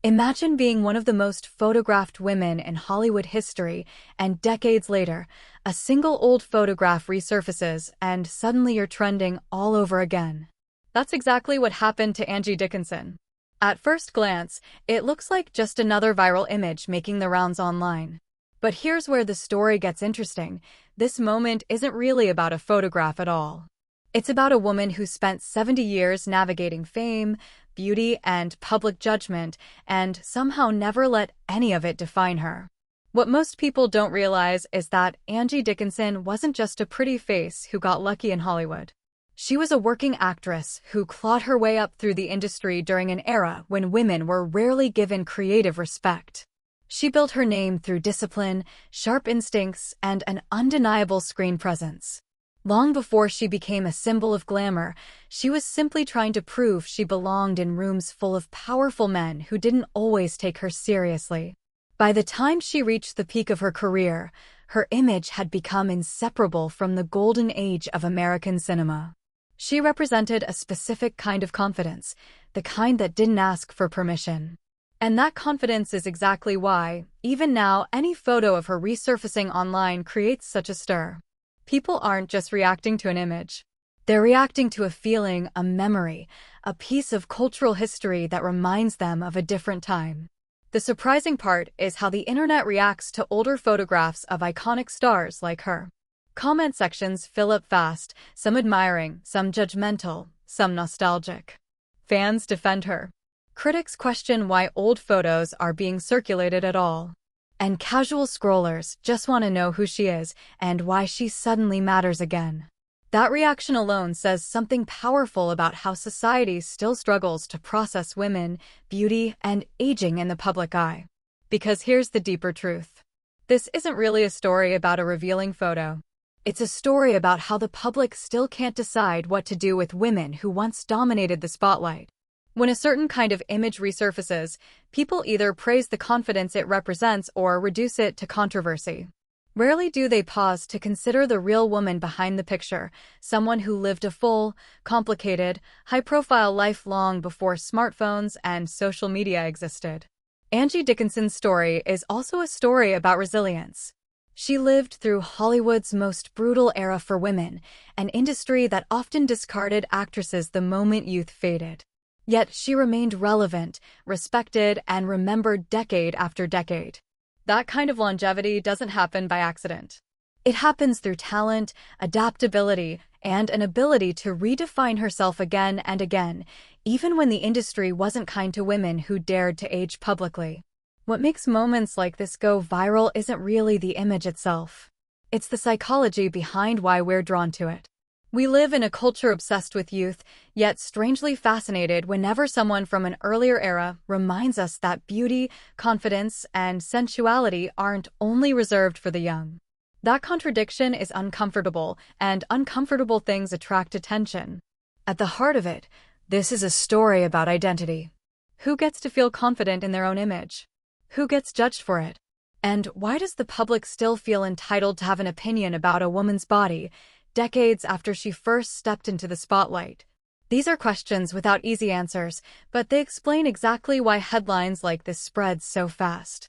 Imagine being one of the most photographed women in Hollywood history, and decades later, a single old photograph resurfaces, and suddenly you're trending all over again. That's exactly what happened to Angie Dickinson. At first glance, it looks like just another viral image making the rounds online. But here's where the story gets interesting. This moment isn't really about a photograph at all. It's about a woman who spent 70 years navigating fame, beauty, and public judgment, and somehow never let any of it define her. What most people don't realize is that Angie Dickinson wasn't just a pretty face who got lucky in Hollywood. She was a working actress who clawed her way up through the industry during an era when women were rarely given creative respect. She built her name through discipline, sharp instincts, and an undeniable screen presence. Long before she became a symbol of glamour, she was simply trying to prove she belonged in rooms full of powerful men who didn't always take her seriously. By the time she reached the peak of her career, her image had become inseparable from the golden age of American cinema. She represented a specific kind of confidence, the kind that didn't ask for permission. And that confidence is exactly why, even now, any photo of her resurfacing online creates such a stir. People aren't just reacting to an image. They're reacting to a feeling, a memory, a piece of cultural history that reminds them of a different time. The surprising part is how the internet reacts to older photographs of iconic stars like her. Comment sections fill up fast, some admiring, some judgmental, some nostalgic. Fans defend her. Critics question why old photos are being circulated at all. And casual scrollers just want to know who she is and why she suddenly matters again. That reaction alone says something powerful about how society still struggles to process women, beauty, and aging in the public eye. Because here's the deeper truth. This isn't really a story about a revealing photo. It's a story about how the public still can't decide what to do with women who once dominated the spotlight. When a certain kind of image resurfaces, people either praise the confidence it represents or reduce it to controversy. Rarely do they pause to consider the real woman behind the picture, someone who lived a full, complicated, high-profile life long before smartphones and social media existed. Angie Dickinson's story is also a story about resilience. She lived through Hollywood's most brutal era for women, an industry that often discarded actresses the moment youth faded. Yet she remained relevant, respected, and remembered decade after decade. That kind of longevity doesn't happen by accident. It happens through talent, adaptability, and an ability to redefine herself again and again, even when the industry wasn't kind to women who dared to age publicly. What makes moments like this go viral isn't really the image itself. It's the psychology behind why we're drawn to it. We live in a culture obsessed with youth, yet strangely fascinated whenever someone from an earlier era reminds us that beauty, confidence, and sensuality aren't only reserved for the young. That contradiction is uncomfortable, and uncomfortable things attract attention. At the heart of it, this is a story about identity. Who gets to feel confident in their own image? Who gets judged for it? And why does the public still feel entitled to have an opinion about a woman's body, decades after she first stepped into the spotlight? These are questions without easy answers, but they explain exactly why headlines like this spread so fast.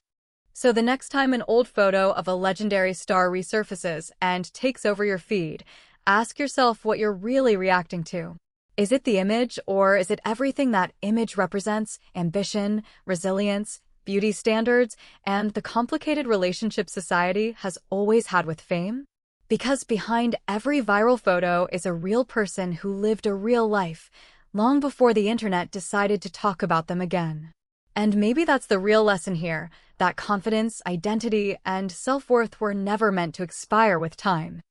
So the next time an old photo of a legendary star resurfaces and takes over your feed, ask yourself what you're really reacting to. Is it the image, or is it everything that image represents: ambition, resilience, beauty standards, and the complicated relationship society has always had with fame? Because behind every viral photo is a real person who lived a real life, long before the internet decided to talk about them again. And maybe that's the real lesson here, that confidence, identity, and self-worth were never meant to expire with time.